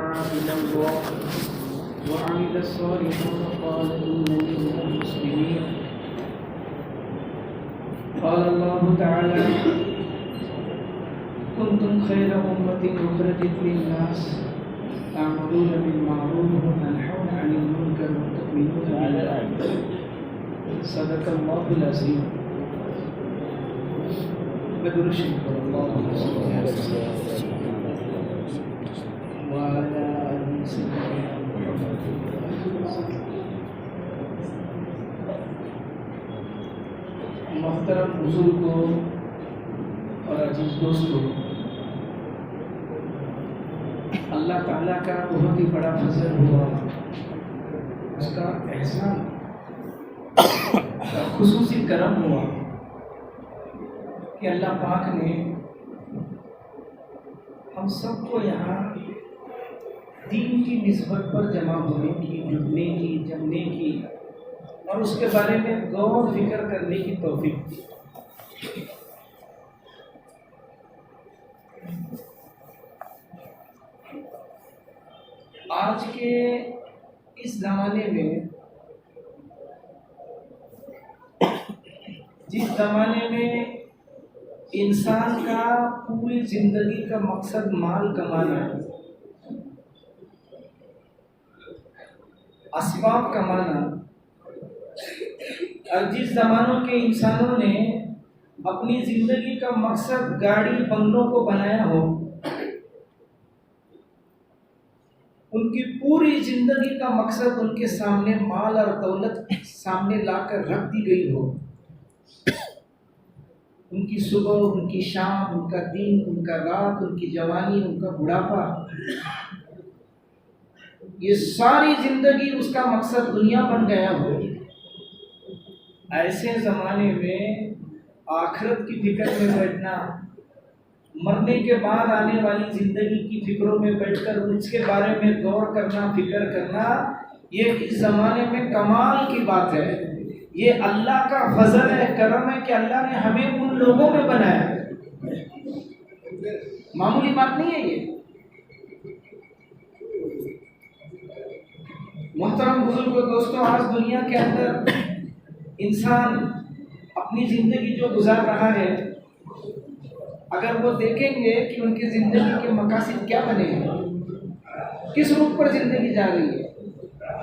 ودعا إلى الله وعمل صالحا وقال إنني من المسلمين. قال الله تعالى: كنتم خير أمة أخرجت للناس تأمرون بالمعروف وتنهون عن المنكر وتؤمنون بالله. صدق الله العظيم. بدر الشريف اللهم صل على سيدنا وعلى آل سيدنا محترم بزرگوں اور عزیز دوستوں، اللہ تعالیٰ کا بہت ہی بڑا فضل ہوا، اس کا احسان، خصوصی کرم ہوا کہ اللہ پاک نے ہم سب کو یہاں دین کی نسبت پر جمع ہونے کی، جڑنے کی، جمنے کی اور اس کے بارے میں غور و فکر کرنے کی توفیق دی۔ آج کے اس زمانے میں، جس زمانے میں انسان کا پوری زندگی کا مقصد مال کمانا ہے، اسباب کمانا، اور جس زمانوں کے انسانوں نے اپنی زندگی کا مقصد گاڑی بنگلوں کو بنایا ہو، ان کی پوری زندگی کا مقصد ان کے سامنے مال اور دولت سامنے لا کر رکھ دی گئی ہو، ان کی صبح، ان کی شام، ان کا دن، ان کا رات، ان کی جوانی، ان کا بڑھاپا، یہ ساری زندگی اس کا مقصد دنیا بن گیا ہو، ایسے زمانے میں آخرت کی فکر میں بیٹھنا، مرنے کے بعد آنے والی زندگی کی فکروں میں بیٹھ کر اس کے بارے میں غور کرنا، فکر کرنا، یہ اس زمانے میں کمال کی بات ہے۔ یہ اللہ کا فضل ہے، کرم ہے کہ اللہ نے ہمیں ان لوگوں میں بنایا، معمولی بات نہیں ہے یہ۔ محترم بزرگوں، دوستوں، آج دنیا کے اندر انسان اپنی زندگی جو گزار رہا ہے، اگر وہ دیکھیں گے کہ ان کی زندگی کے مقاصد کیا بنے ہیں، کس روٹ پر زندگی جا رہی ہے،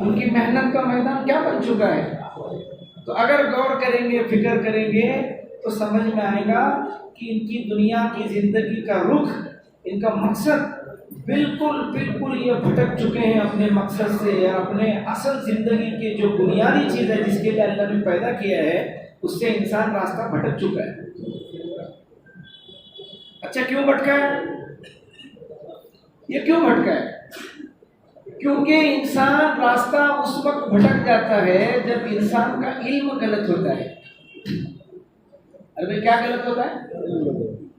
ان کی محنت کا میدان کیا بن چکا ہے، تو اگر غور کریں گے، فکر کریں گے تو سمجھ میں آئے گا کہ ان کی دنیا کی زندگی کا رخ، ان کا مقصد بالکل یہ بھٹک چکے ہیں اپنے مقصد سے، یا اپنے اصل زندگی کے جو بنیادی چیز ہے جس کے لیے اللہ نے پیدا کیا ہے، اس سے انسان راستہ بھٹک چکا ہے۔ اچھا، کیوں بھٹکا ہے؟ یہ کیوں بھٹکا ہے؟ کیونکہ انسان راستہ اس وقت بھٹک جاتا ہے جب انسان کا علم غلط ہوتا ہے۔ ارے کیا غلط ہوتا ہے؟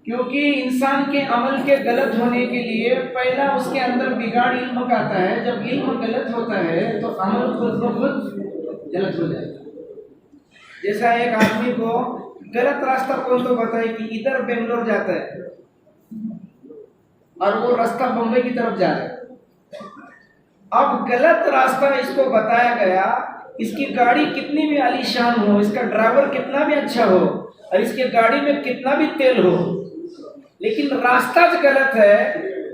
کیونکہ انسان کے عمل کے غلط ہونے کے لیے پہلا اس کے اندر بگاڑ علم کا آتا ہے۔ جب علم غلط ہوتا ہے تو عمل خود بخود غلط ہو جائے گا۔ جیسا ایک آدمی کو غلط راستہ کون تو بتائے کہ ادھر بنگلور جاتا ہے اور وہ راستہ بمبئی کی طرف جا رہا ہے، اب غلط راستہ اس کو بتایا گیا، اس کی گاڑی کتنی بھی عالی شان ہو، اس کا ڈرائیور کتنا بھی اچھا ہو، اور اس کی گاڑی میں کتنا بھی تیل ہو، لیکن راستہ جو غلط ہے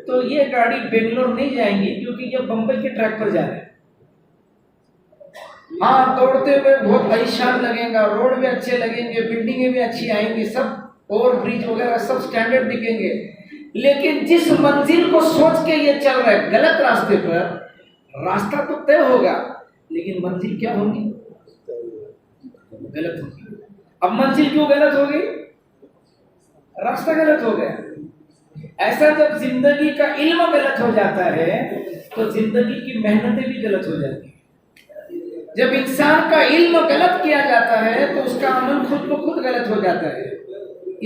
تو یہ گاڑی بنگلور نہیں جائیں گی، کیونکہ یہ بمبئی کے ٹریک پر جا رہے ہیں۔ ہاں، دوڑتے ہوئے بہت عالی شان لگیں گا، روڈ بھی اچھے لگیں گے، بلڈنگیں بھی اچھی آئیں گی، سب اوور برج وغیرہ سب سٹینڈرڈ دکھیں گے، لیکن جس منزل کو سوچ کے یہ چل رہا ہے غلط راستے پر، راستہ تو طے ہوگا لیکن منزل کیا ہوگی؟ غلط ہوگی۔ اب منزل کیوں غلط ہوگی؟ راستہ غلط ہو گیا۔ ایسا جب زندگی کا علم غلط ہو جاتا ہے تو زندگی کی محنتیں بھی غلط ہو جاتی ہیں۔ جب انسان کا علم غلط کیا جاتا ہے تو اس کا عمل خود بخود غلط ہو جاتا ہے۔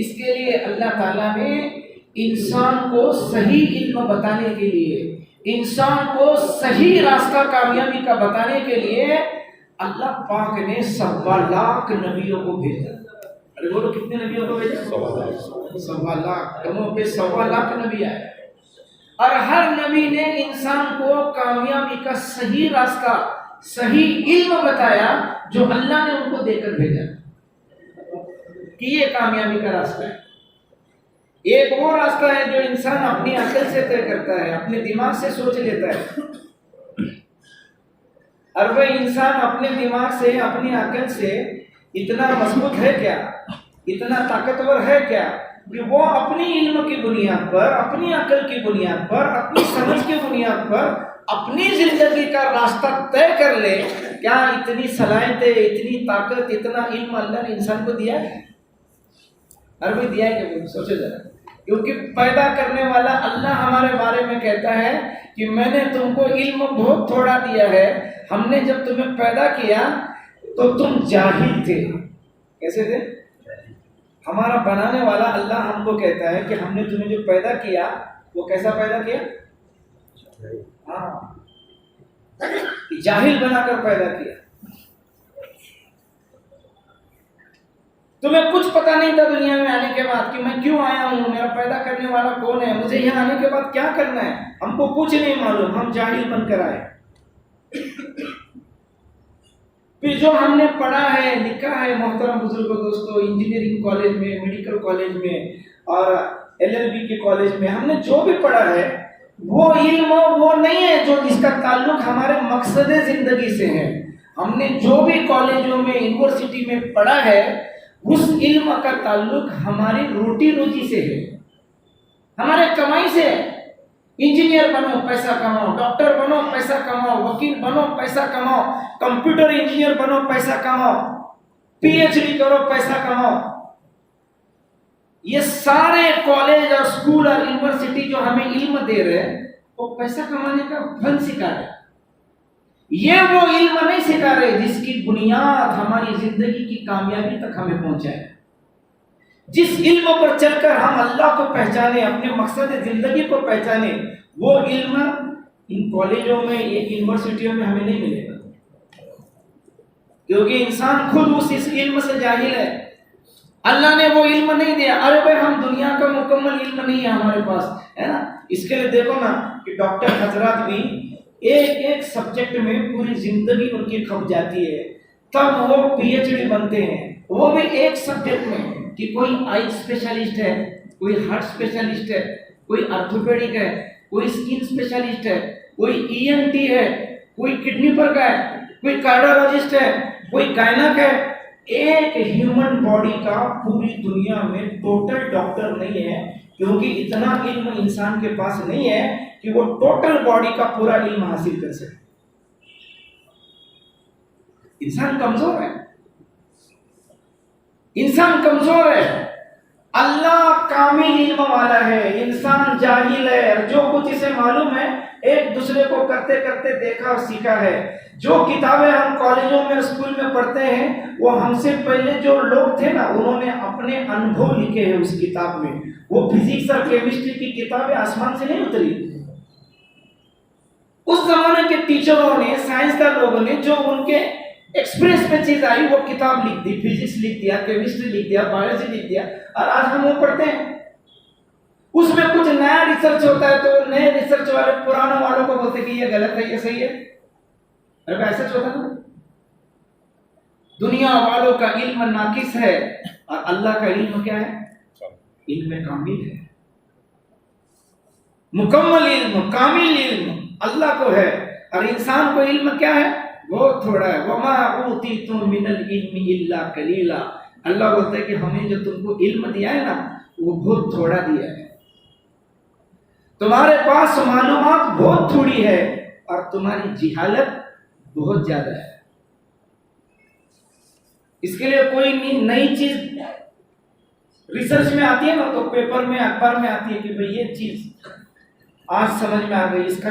اس کے لیے اللہ تعالیٰ نے انسان کو صحیح علم بتانے کے لیے، انسان کو صحیح راستہ کامیابی کا بتانے کے لیے اللہ پاک نے 1.25 لاکھ نبیوں کو بھیجا۔ ارے بولو کتنے نبیوں کو بھیجا؟ 1.25 لاکھ، کموں پہ 1.25 لاکھ نبی آئے، اور ہر نبی نے انسان کو کامیابی کا صحیح راستہ، صحیح علم بتایا جو اللہ نے ان کو دے کر بھیجا کہ یہ کامیابی کا راستہ ہے۔ ایک وہ راستہ ہے جو انسان اپنی عقل سے طے کرتا ہے، اپنے دماغ سے سوچ لیتا ہے، اور وہ انسان اپنے دماغ سے، اپنی عقل سے اتنا مضبوط ہے کیا، اتنا طاقتور ہے کیا کہ وہ اپنی علم کی بنیاد پر، اپنی عقل کی بنیاد پر، اپنی سمجھ کی بنیاد پر اپنی زندگی کا راستہ طے کر لے۔ کیا اتنی صلاحیتیں، اتنی طاقت، اتنا علم اللہ نے انسان کو دیا ہے؟ عربی دیا ہے کہ سوچے ذرا، کیونکہ پیدا کرنے والا اللہ ہمارے بارے میں کہتا ہے کہ میں نے تم کو علم بہت تھوڑا دیا ہے، ہم نے جب تمہیں پیدا کیا تو تم جاہل تھے۔ کیسے تھے؟ ہمارا بنانے والا اللہ ہم کو کہتا ہے کہ ہم نے تمہیں جو پیدا کیا وہ کیسا پیدا کیا؟ ہاں، جاہل بنا کر پیدا کیا۔ تمہیں کچھ پتہ نہیں تھا دنیا میں آنے کے بعد کہ میں کیوں آیا ہوں، میرا پیدا کرنے والا کون ہے، مجھے یہاں آنے کے بعد کیا کرنا ہے، ہم کو کچھ نہیں معلوم، ہم جاہل بن کر آئے۔ پھر جو ہم نے پڑھا ہے، لکھا ہے محترم بزرگوں دوستو، انجینئرنگ کالج میں، میڈیکل کالج میں اور LLB کے کالج میں ہم نے جو بھی پڑھا ہے وہ علم وہ نہیں ہے جو جس کا تعلق ہمارے مقصد زندگی سے ہے۔ ہم نے جو بھی کالجوں میں، یونیورسٹی میں پڑھا ہے اس علم کا تعلق ہماری روٹی روزی سے ہے، ہمارے کمائی سے ہے۔ انجینئر بنو پیسہ کماؤ، ڈاکٹر بنو پیسہ کماؤ، وکیل بنو پیسہ کماؤ، کمپیوٹر انجینئر بنو پیسہ کماؤ، PhD کرو پیسہ کماؤ۔ یہ سارے کالج اور اسکول اور یونیورسٹی جو ہمیں علم دے رہے ہیں وہ پیسہ کمانے کا فن سکھا رہے ہیں۔ یہ وہ علم نہیں سکھا رہے جس کی بنیاد ہماری زندگی کی کامیابی تک ہمیں پہنچائے، جس علم پر چل کر ہم اللہ کو پہچانے، اپنے مقصد زندگی کو پہچانے۔ وہ علم ان کالجوں میں، یونیورسٹیوں میں ہمیں نہیں ملے گا، کیونکہ انسان خود اس علم سے جاہل ہے۔ اللہ نے وہ علم نہیں دیا۔ ارے بھائی ہم دنیا کا مکمل علم نہیں ہے ہمارے پاس، ہے نا۔ اس کے لیے دیکھو نا کہ ڈاکٹر حضرات بھی ایک سبجیکٹ میں پوری زندگی ان کی کھپ جاتی ہے، تب وہ PhD بنتے ہیں، وہ بھی ایک سبجیکٹ میں، کہ کوئی آئی اسپیشلسٹ ہے، کوئی ہارٹ اسپیشلسٹ ہے، کوئی آرتھوپیڈک ہے، کوئی اسکن اسپیشلسٹ ہے، کوئی ENT ہے، کوئی کڈنی پر کا ہے، کوئی کارڈیولوجسٹ ہے، کوئی گائنک ہے۔ ایک ہیومن باڈی کا پوری دنیا میں ٹوٹل ڈاکٹر نہیں ہے، کیونکہ اتنا علم انسان کے پاس نہیں ہے کہ وہ ٹوٹل باڈی کا پورا علم حاصل کر سکے۔ انسان کمزور ہے، انسان کمزور ہے۔ اللہ کامل علم والا ہے، انسان جاہل ہے، اور جو کچھ اسے معلوم ہے ایک دوسرے کو کرتے کرتے دیکھا اور سیکھا ہے۔ جو کتابیں ہم کالجوں میں، اسکول میں پڑھتے ہیں، وہ ہم سے پہلے جو لوگ تھے نا انہوں نے اپنے انبھو لکھے ہیں اس کتاب میں۔ وہ فزکس اور کیمسٹری کی کتابیں آسمان سے نہیں اتری۔ اس زمانے کے ٹیچروں نے، سائنسدان لوگوں نے جو ان کے ایکسپریس میں چیز آئی وہ کتاب لکھ دی، فزکس لکھ دیا، کیمسٹری لکھ دیا، بایولوجی لکھ دیا، اور آج ہم وہ پڑھتے ہیں۔ اس میں کچھ نیا ریسرچ ہوتا ہے تو نئے ریسرچ والے پرانے والوں کو بولتے کہ یہ غلط ہے، یہ صحیح ہے۔ ارے ایسا ہوتا نا، دنیا والوں کا علم ناقص ہے اور اللہ کا علم کیا ہے؟ علم کامل ہے، مکمل علم، کامل علم اللہ کو ہے، اور انسان کو علم کیا ہے؟ بہت تھوڑا ہے۔ وما اوتیتم من العلم الا قلیلا۔ اللہ بولتا ہے کہ ہمیں جو تم کو علم دیا ہے نا وہ بہت تھوڑا دیا ہے، تمہارے پاس معلومات بہت تھوڑی ہے اور تمہاری جہالت بہت زیادہ ہے۔ اس کے لیے کوئی نئی چیز ریسرچ میں آتی ہے نا تو پیپر میں، اخبار میں آتی ہے کہ بھئی یہ چیز آج سمجھ میں آ گئی، اس کا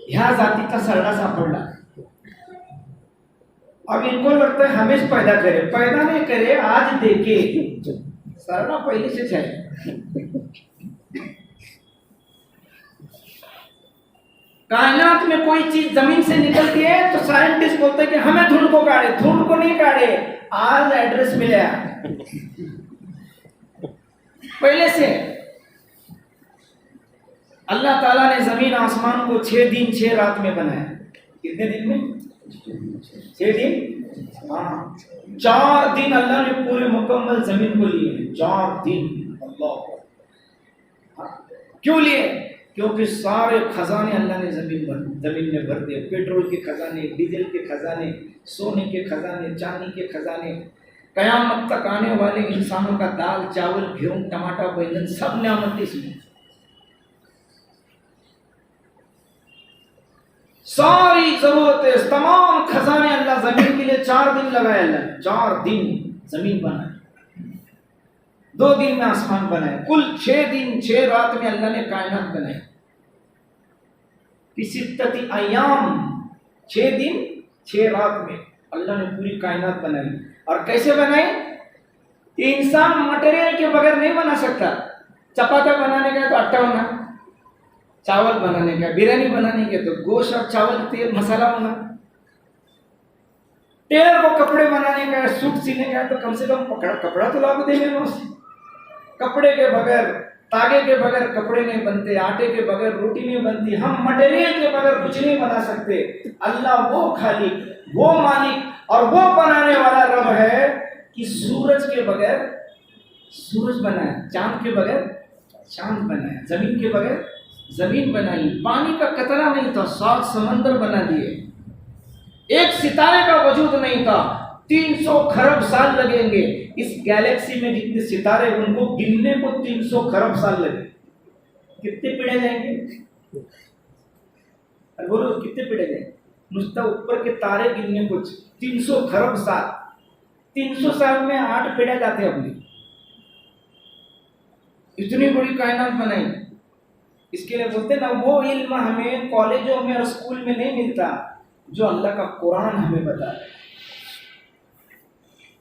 یہاں ذاتی کا سرڑا ساپڑا۔ اب ان کو لگتا ہے ہمیں پیدا کرے، پیدا نہیں کرے، آج دیکھے سرڑا پہلے سے چاہیے۔ کائنات میں کوئی چیز زمین سے نکلتی ہے تو سائنٹسٹ بولتے ہیں کہ ہمیں دھند کو کاڑے، دھند کو نہیں کاڑے، آج ایڈریس ملے پہلے سے۔ اللہ تعالیٰ نے زمین آسمان کو 6 دن 6 رات میں بنایا. کتنے دن میں؟ 6 دن. ہاں 4 دن اللہ نے پورے مکمل زمین کو لیے ہیں. 4 دن. اللہ کیوں لیے؟ کیونکہ سارے خزانے اللہ نے زمین میں بھر دیے. پیٹرول کے خزانے، ڈیزل کے خزانے، سونے کے خزانے، چاندی کے خزانے، قیامت تک آنے والے انسانوں کا دال، چاول، گیہوں، ٹماٹر، بینگن، سب نعمت اس میں. ساری ضرورتیں، تمام خزانے اللہ زمین کے لیے 4 دن لگائے. اللہ 4 دن زمین بنائے، 2 دن میں آسمان بنائے. کل 6 دن 6 رات میں اللہ نے کائنات بنائی. ستتی ایام، 6 دن 6 رات میں اللہ نے پوری کائنات بنائی. اور کیسے بنائی؟ یہ انسان مٹیریل کے بغیر نہیں بنا سکتا. چپاتی بنانے کا ہے تو آٹا ہونا، چاول بنانے کا، بریانی بنانے کے تو گوشت اور چاول، تیل، مسالہ ہونا. ٹیلر کو کپڑے بنانے کا ہے، سوٹ سینے کا ہے تو کم سے کم کپڑا تو لاگو دیں گے. کپڑے کے بغیر، تاگے کے بغیر کپڑے نہیں بنتے، آٹے کے بغیر روٹی نہیں بنتی. ہم مٹیریل کے بغیر کچھ نہیں بنا سکتے. اللہ وہ خالق، وہ مالک اور وہ بنانے والا رب ہے کہ سورج کے بغیر سورج بنایا، چاند کے بغیر چاند بنایا، زمین کے بغیر زمین بنائی. پانی کا قطرہ نہیں تھا، 7 سمندر بنا دیے. ایک ستارے کا وجود نہیں تھا. 300 خرب سال لگیں گے. اس گیلیکسی میں جتنے ستارے ان کو گننے کو 300 خرب سال لگے. کتنے پیڑے جائیں گے؟ بولو کتنے پیڑے جائیں گے؟ مجھتا اوپر کے تارے گننے کو 300 خرب سال. 300 سال میں 8 پیڑے جاتے اپنی. اتنی بڑی کائنات بنائی. اس کے لیے بولتے نا، وہ علم ہمیں کالجوں میں اور اسکول میں نہیں ملتا جو اللہ کا قرآن ہمیں بتا ہے.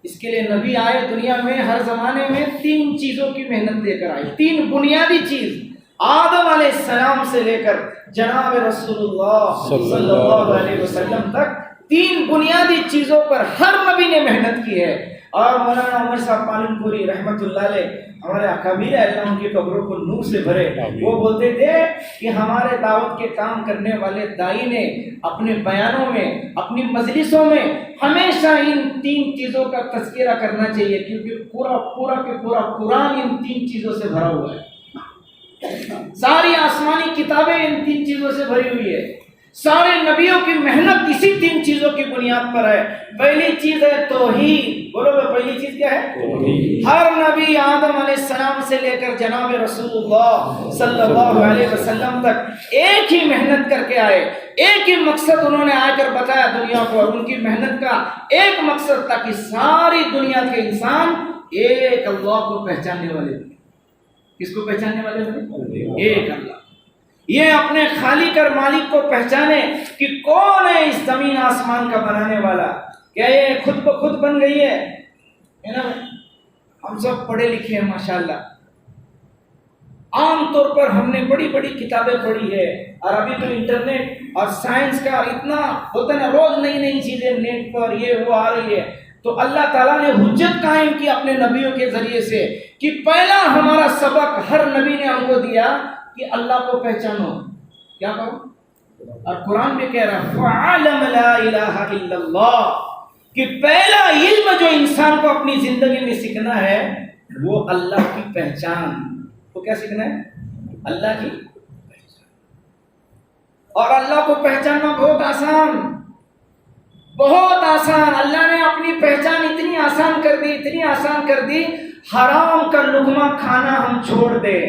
اس کے لیے نبی آئے دنیا میں، ہر زمانے میں 3 چیزوں کی محنت لے کر آئے. 3 بنیادی چیز، آدم علیہ السلام سے لے کر جناب رسول اللہ صلی اللہ علیہ وسلم تک 3 بنیادی چیزوں پر ہر نبی نے محنت کی ہے. اور مولانا عمر صاحب پالن پوری رحمت اللہ علیہ، ہمارے اکابر اللہ ان کی قبروں کو نور سے بھرے، وہ بولتے تھے کہ ہمارے دعوت کے کام کرنے والے دائی نے اپنے بیانوں میں، اپنی مجلسوں میں ہمیشہ ان 3 چیزوں کا تذکرہ کرنا چاہیے، کیونکہ پورا کے پورا قرآن ان 3 چیزوں سے بھرا ہوا ہے. ساری آسمانی کتابیں ان 3 چیزوں سے بھری ہوئی ہے. سارے نبیوں کی محنت اسی 3 چیزوں کی بنیاد پر ہے. پہلی چیز ہے توحید. بولو پہلی چیز کیا ہے؟ توحید. ہر نبی آدم علیہ السلام سے لے کر جناب رسول اللہ صلی اللہ علیہ وسلم تک ایک ہی محنت کر کے آئے. ایک ہی مقصد انہوں نے آ کر بتایا دنیا کو. اور ان کی محنت کا ایک مقصد تھا کہ ساری دنیا کے انسان ایک اللہ کو پہچاننے والے تھے. کس کو پہچاننے والے تھے؟ ایک اللہ. یہ اپنے خالق اور مالک کو پہچانے کہ کون ہے اس زمین آسمان کا بنانے والا. کیا یہ خود بخود بن گئی ہے نا؟ ہم سب پڑھے لکھے ہیں ماشاءاللہ. عام طور پر ہم نے بڑی بڑی کتابیں پڑھی ہے، اور ابھی تو انٹرنیٹ اور سائنس کا اتنا ہوتا ہے نا، روز نئی نئی چیزیں نیٹ پر یہ وہ آ رہی ہے. تو اللہ تعالیٰ نے حجت قائم کی اپنے نبیوں کے ذریعے سے کہ پہلا ہمارا سبق ہر نبی نے ہم کو دیا کہ اللہ کو پہچانو. کیا کہو؟ اور قرآن بھی کہہ رہا ہے فَعَلَمَ لَا إِلَهَ إِلَّا اللَّهُ، کہ پہلا علم جو انسان کو اپنی زندگی میں سیکھنا ہے وہ اللہ کی پہچان. وہ کیا سیکھنا ہے؟ اللہ کی پہچان. اور اللہ کو پہچاننا بہت آسان، بہت آسان. اللہ نے اپنی پہچان اتنی آسان کر دی، اتنی آسان کر دی. حرام کا لقمہ کھانا ہم چھوڑ دے،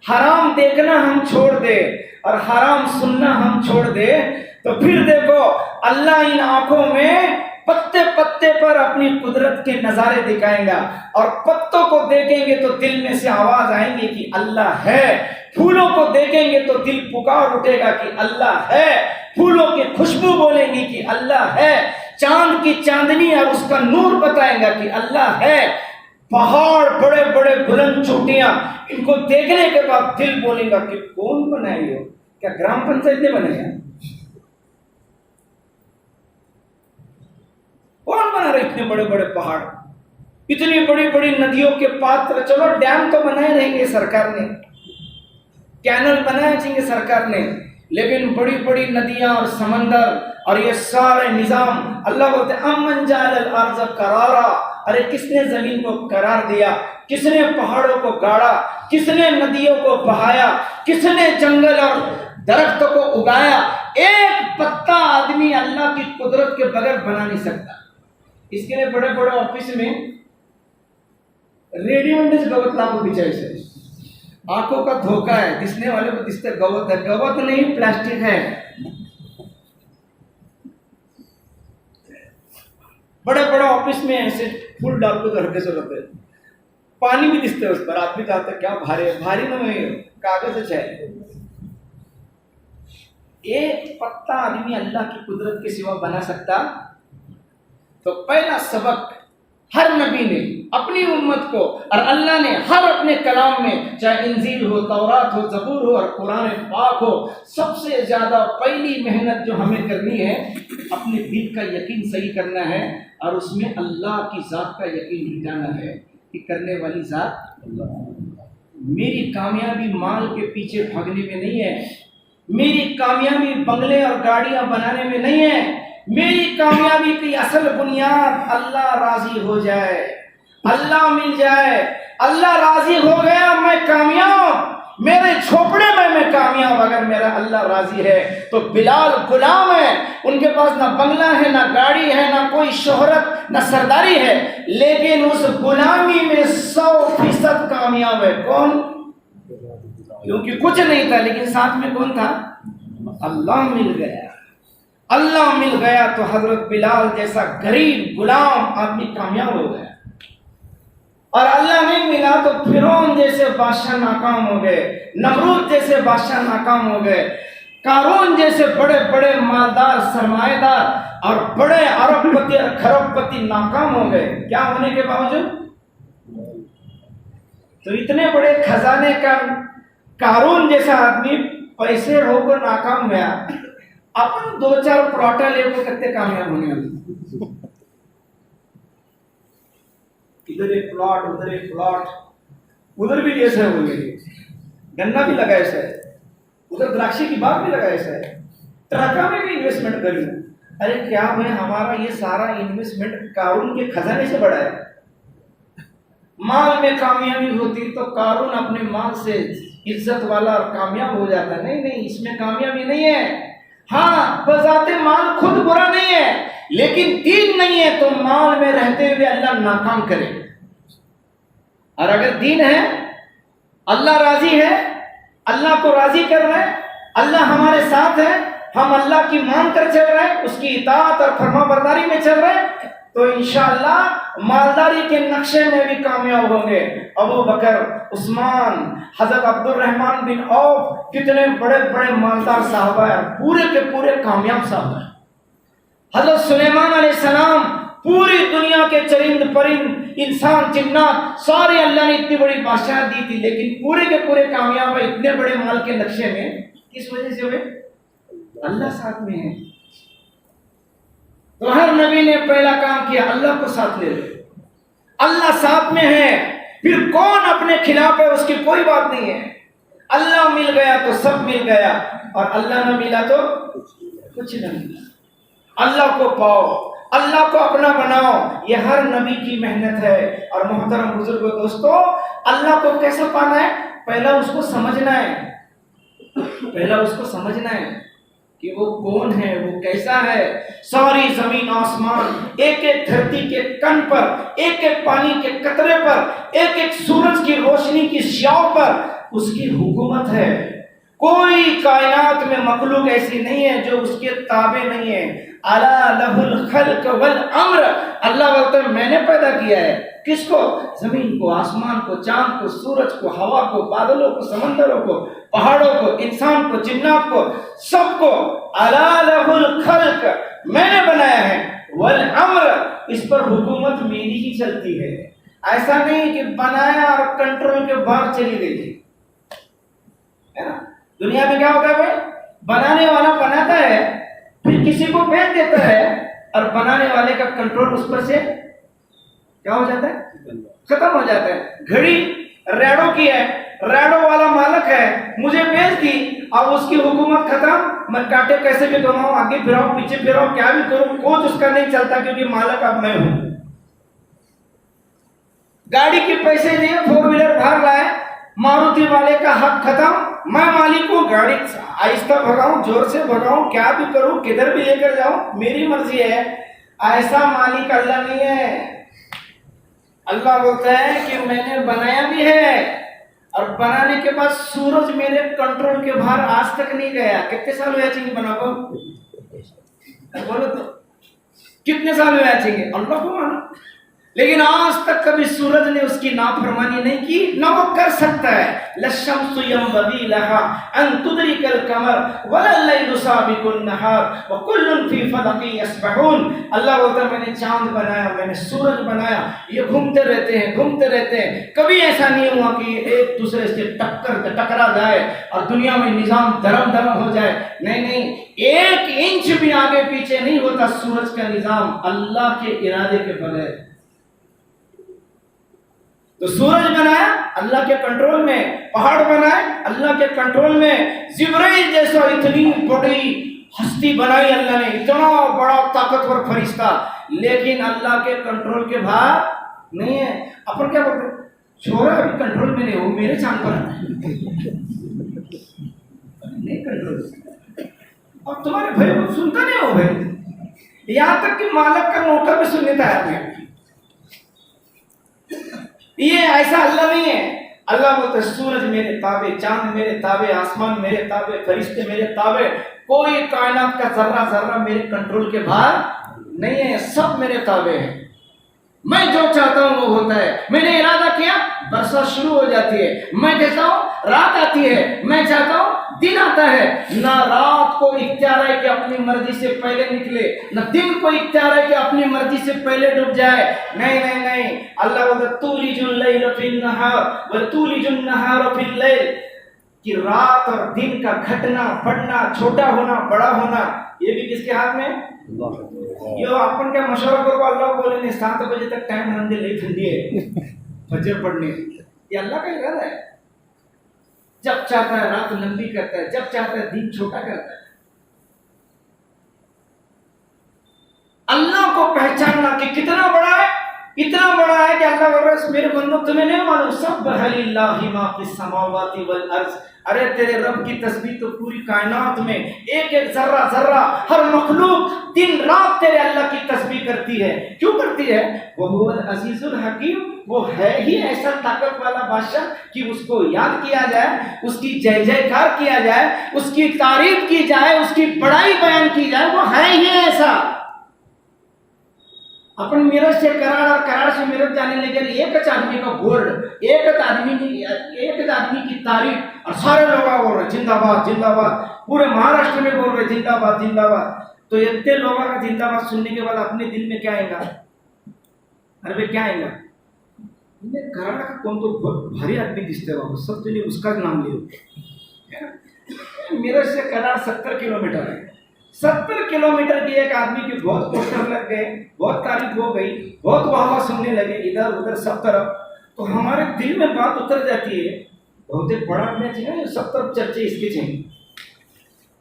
حرام دیکھنا ہم چھوڑ دے، اور حرام سننا ہم چھوڑ دے، تو پھر دیکھو اللہ ان آنکھوں میں پتے پتے پر اپنی قدرت کے نظارے دکھائیں گا. اور پتوں کو دیکھیں گے تو دل میں سے آواز آئیں گی کہ اللہ ہے. پھولوں کو دیکھیں گے تو دل پکار اٹھے گا کہ اللہ ہے. پھولوں کی خوشبو بولیں گی کہ اللہ ہے. چاند کی چاندنی اور اس کا نور بتائیں گا کہ اللہ ہے. پہاڑ بڑے بڑے بلند چوٹیاں، ان کو دیکھنے کے بعد دل بولے گا کہ کون بنائے ہو؟ کیا گرام پنچایت نے بنایا؟ کون بنا رہے اتنے بڑے بڑے پہاڑ، اتنی بڑی بڑی ندیوں کے پاتر؟ چلو ڈیم تو بنائے رہیں گے سرکار نے، کینل بنائے چاہیے سرکار نے، لیکن بڑی بڑی ندیاں اور سمندر اور یہ سارے نظام، اللہ بولتے امن جعل الارض قرارا، ارے کس نے زمین کو قرار دیا؟ کس نے پہاڑوں کو گاڑا؟ کس نے ندیوں کو بہایا؟ کس نے جنگل اور درختوں کو اگایا؟ ایک پتا آدمی اللہ کی قدرت کے بغیر بنا نہیں سکتا۔ اس کے لیے بڑے بڑے آفس میں ریڈیو گوت لاگو بچائی سے آنکھوں کا دھوکہ ہے، دسنے والے کو دستے گوت ہے، گوت نہیں پلاسٹک ہے۔ بڑے بڑے آفس میں ایسے پھول ڈال کو ہلکے سے رکھتے، پانی بھی دستے اس پر، آدمی کہتا ہے کیا بھاری ہے، بھاری نہیں، کاغذ ہے۔ ایک پتا آدمی اللہ کی قدرت کے سوا بنا سکتا؟ تو پہلا سبق ہر نبی نے اپنی امت کو، اور اللہ نے ہر اپنے کلام میں، چاہے انجیل ہو، تورات ہو، زبور ہو اور قرآن پاک ہو، سب سے زیادہ پہلی محنت جو ہمیں کرنی ہے اپنے دل کا یقین صحیح کرنا ہے، اور اس میں اللہ کی ذات کا یقین بٹھانا ہے کہ کرنے والی ذات اللہ۔ میری کامیابی مال کے پیچھے بھاگنے میں نہیں ہے، میری کامیابی بنگلے اور گاڑیاں بنانے میں نہیں ہے، میری کامیابی کی اصل بنیاد اللہ راضی ہو جائے، اللہ مل جائے، اللہ راضی ہو گیا میں کامیاب، میرے جھوپڑے میں کامیاب۔ اگر میرا اللہ راضی ہے تو بلال غلام ہے، ان کے پاس نہ بنگلہ ہے، نہ گاڑی ہے، نہ کوئی شہرت، نہ سرداری ہے، لیکن اس غلامی میں 100% کامیاب ہے۔ کون؟ کیونکہ کچھ نہیں تھا، لیکن ساتھ میں کون تھا؟ اللہ مل گیا۔ اللہ مل گیا تو حضرت بلال جیسا غریب غلام آدمی کامیاب ہو گیا، اور اللہ نہیں ملا تو فرعون جیسے بادشاہ ناکام ہو گئے، نمرود جیسے بادشاہ ناکام ہو گئے، قارون جیسے بڑے بڑے مالدار سرمایہ دار اور بڑے ارب پتی اور کھرب پتی ناکام ہو گئے۔ کیا ہونے کے باوجود؟ تو اتنے بڑے خزانے کا قارون جیسا آدمی پیسے ہو کر ناکام گیا، اپن 2-4 پلاٹا لے کو کتنے کامیاب ہونے والے، ادھر ایک پلاٹ ادھر ایک پلاٹ، ادھر بھی جیسے ہو گئے، گنا بھی لگا ایسا ہے، ادھر دراکشی کی باغ بھی لگا ایسا ہے، ٹرکا میں بھی انویسٹمنٹ کری۔ ارے کیا ہے ہمارا یہ سارا انویسٹمنٹ قارون کے خزانے سے بڑا ہے؟ مال میں کامیابی ہوتی تو قارون اپنے مال سے عزت والا اور کامیاب ہو جاتا۔ نہیں، اس میں کامیابی نہیں ہے۔ ہاں بذات مال خود برا نہیں ہے، لیکن دین نہیں ہے تو مال میں رہتے ہوئے اللہ ناکام کرے، اور اگر دین ہے، اللہ راضی ہے، اللہ کو راضی کر رہے ہیں، اللہ ہمارے ساتھ ہے، ہم اللہ کی مان کر چل رہے ہیں، اس کی اطاعت اور فرما برداری میں چل رہے ہیں، تو انشاءاللہ مالداری کے نقشے میں بھی کامیاب ہوں گے۔ ابو بکر، عثمان، حضرت عبد الرحمن بن عوف، کتنے بڑے بڑے مالدار صحابہ ہیں، پورے کے پورے کامیاب صحابہ ہیں۔ حضرت سلیمان علیہ السلام، پوری دنیا کے چرند پرند انسان جنات سارے اللہ نے اتنی بڑی بادشاہ دی تھی، لیکن پورے کے پورے کامیاب ہیں اتنے بڑے مال کے نقشے میں، کس وجہ سے ہوئے؟ اللہ ساتھ میں ہے۔ تو ہر نبی نے پہلا کام کیا، اللہ کو ساتھ لے لو، اللہ ساتھ میں ہے، پھر کون اپنے خلاف ہے اس کی کوئی بات نہیں ہے۔ اللہ مل گیا تو سب مل گیا، اور اللہ نہ ملا تو کچھ نہ ملا۔ اللہ کو پاؤ، اللہ کو اپنا بناؤ، یہ ہر نبی کی محنت ہے۔ اور محترم بزرگوں دوستو، اللہ کو کیسے پانا ہے؟ پہلا اس کو سمجھنا ہے، پہلا اس کو سمجھنا ہے کہ وہ کون ہے، وہ کیسا ہے۔ ساری زمین آسمان، ایک ایک دھرتی کے کن پر، ایک ایک پانی کے قطرے پر، ایک ایک سورج کی روشنی کی شعاع پر اس کی حکومت ہے۔ کوئی کائنات میں مخلوق ایسی نہیں ہے جو اس کے تابع نہیں ہے۔ الا لہ الخلق والامر، اللہ بولتا ہے میں نے پیدا کیا ہے، کس کو؟ زمین کو، آسمان کو، چاند کو، سورج کو، ہوا کو، بادلوں کو، سمندروں کو، پہاڑوں کو، انسان کو، جنات کو، سب کو۔ الا لہ الخلق، میں نے بنایا ہے، والامر، اس پر حکومت میری ہی چلتی ہے۔ ایسا نہیں کہ بنایا اور کنٹرول کے باہر چلی گئی ہے نا۔ دنیا میں کیا ہوتا ہے بھائی؟ بنانے والا بناتا ہے، پھر کسی کو بھیج دیتا ہے، اور بنانے والے کا کنٹرول اس پر سے کیا ہو جاتا ہے؟ ختم ہو جاتا ہے۔ گھڑی ریڑوں کی ہے، ریڈو والا مالک ہے، مجھے بیچ دی، اب اس کی حکومت ختم، میں کاٹے کیسے بھی کماؤں، آگے پھراؤں پیچھے پھراؤں کیا بھی کروں، کوچ اس کا نہیں چلتا کیونکہ مالک اب میں ہوں۔ گاڑی کے پیسے دیے، 4 ویلر باہر لائے، ماروتی والے کا حق ختم، میں مالک کو گاڑی آہستہ بھگاؤں زور سے بھگاؤں کیا بھی کروں کدھر بھی لے کر جاؤں میری مرضی ہے۔ ایسا مالک اللہ نہیں ہے۔ اللہ بولتا ہے کہ میں نے بنایا بھی ہے، اور بنانے کے بعد سورج میرے کنٹرول کے باہر آج تک نہیں گیا۔ کتنے سال ہوئے چاہیے بنا کو؟ بولو تو کتنے سال ہوئے چاہیے؟ اللہ کو مانا، لیکن آج تک کبھی سورج نے اس کی نافرمانی نہیں کی، نہ وہ کر سکتا ہے۔ لَلشَّمْسُ يَنبَغِي لَهَا أَن تُدْرِكَ الْقَمَرَ وَلَا اللَّيْلُ سَابِقُ النَّهَارِ وَكُلٌّ فِي فَلَكٍ يَسْبَحُونَ۔ اللہ بولتا ہے میں نے چاند بنایا، میں نے سورج بنایا، یہ گھومتے رہتے ہیں گھومتے رہتے ہیں، کبھی ایسا نہیں ہوا کہ ایک دوسرے سے ٹکرا جائے اور دنیا میں نظام درم ہو جائے، نہیں، 1 انچ بھی آگے پیچھے نہیں ہوتا سورج کا نظام اللہ کے ارادے کے بغیر۔ تو سورج بنایا اللہ کے کنٹرول میں، پہاڑ بنائے اللہ کے کنٹرول میں، جبرائیل جیسا اتنی بڑی ہستی بنائی اللہ نے، اتنا بڑا طاقتور فرشتہ، لیکن اللہ کے کنٹرول کے باہر نہیں ہے۔ اپن کیا بولتے ہیں چھوڑا ابھی کنٹرول میں نہیں ہو، میرے چاند پر آنا نہیں کنٹرول، اور تمہارے بھائی کو سنتا نہیں ہو بھائی، یہاں تک کہ مالک کا نوکر بھی سننے تیار نہیں۔ یہ ایسا اللہ نہیں ہے۔ اللہ بولتا ہے سورج میرے تابع، چاند میرے تابع، آسمان میرے تابع، فرشتے میرے تابع، کوئی کائنات کا ذرہ میرے کنٹرول کے باہر نہیں ہے، سب میرے تابع ہے۔ میں جو چاہتا ہوں وہ ہوتا ہے، میں نے ارادہ کیا برسات شروع ہو جاتی ہے، میں کہتا ہوں رات آتی ہے، میں چاہتا ہوں دن آتا ہے۔ نہ رات کو اختیار ہے کہ اپنی مرضی سے پہلے نکلے، نہ دن کو اختیار ہے کہ اپنی مرضی سے پہلے ڈوب جائے، نہیں۔ اللہ بولتا تولج اللیل فی النہار وتولج النہار فی اللیل، کہ رات اور دن کا گھٹنا بڑھنا، چھوٹا ہونا بڑا ہونا، یہ بھی کس کے ہاتھ میں؟ یہ اپن کیا مشورہ کرو، اللہ کو بولیں 7 بجے تک ٹائم رہنے لے ٹھنڈی ہے فجر پڑھنے، یہ اللہ کا ارادہ ہے۔ جب چاہتا ہے رات لمبی کرتا ہے، جب چاہتا ہے دن چھوٹا کرتا ہے۔ اللہ کو پہچاننا کہ کتنا بڑا ہے، اتنا بڑا ہے کہ اللہ بول رہا ہے میرے بندوں تمہیں نہیں معلوم سبح للہ ما فی السماوات والارض، ارے تیرے رب کی تسبیح تو پوری کائنات میں ایک ذرہ ہر مخلوق دن رات تیرے اللہ کی تسبیح کرتی ہے۔ کیوں کرتی ہے؟ وہ العزیز الحکیم، وہ ہے ہی ایسا طاقت والا بادشاہ کہ اس کو یاد کیا جائے، اس کی جے جے کار کیا جائے، اس کی تعریف کی جائے، اس کی بڑائی بیان کی جائے، وہ ہے ہی ایسا۔ اپن میرج سے کراڑ اور کراڑ سے میرج جانے لگے، ایک آدمی کا گولڈ، ایک آدمی کی تعریف، اور سارے لوگ بول رہے زندہ باد، پورے مہاراشٹر میں بول رہے زندہ باد۔ تو اتنے لوگوں کا زندہ باد سننے کے بعد اپنے دل میں کیا آئے گا؟ ارے کیا آئے گا؟ کراڑ کا کون تو بہت بھاری آدمی دستے ہوا، سب تو اس کا نام لے۔ میرج سے کراڑ 70 کلومیٹر ہے، 70 کلومیٹر کی ایک آدمی کی بہت پوسٹر لگ گئے، بہت تعریف ہو گئی، بہت واہ سننے لگے ادھر ادھر سب طرف، تو ہمارے دل میں بات اتر جاتی ہے بہت ایک بڑا آدمی چاہیے، سب طرف چرچے اس کے چاہیے۔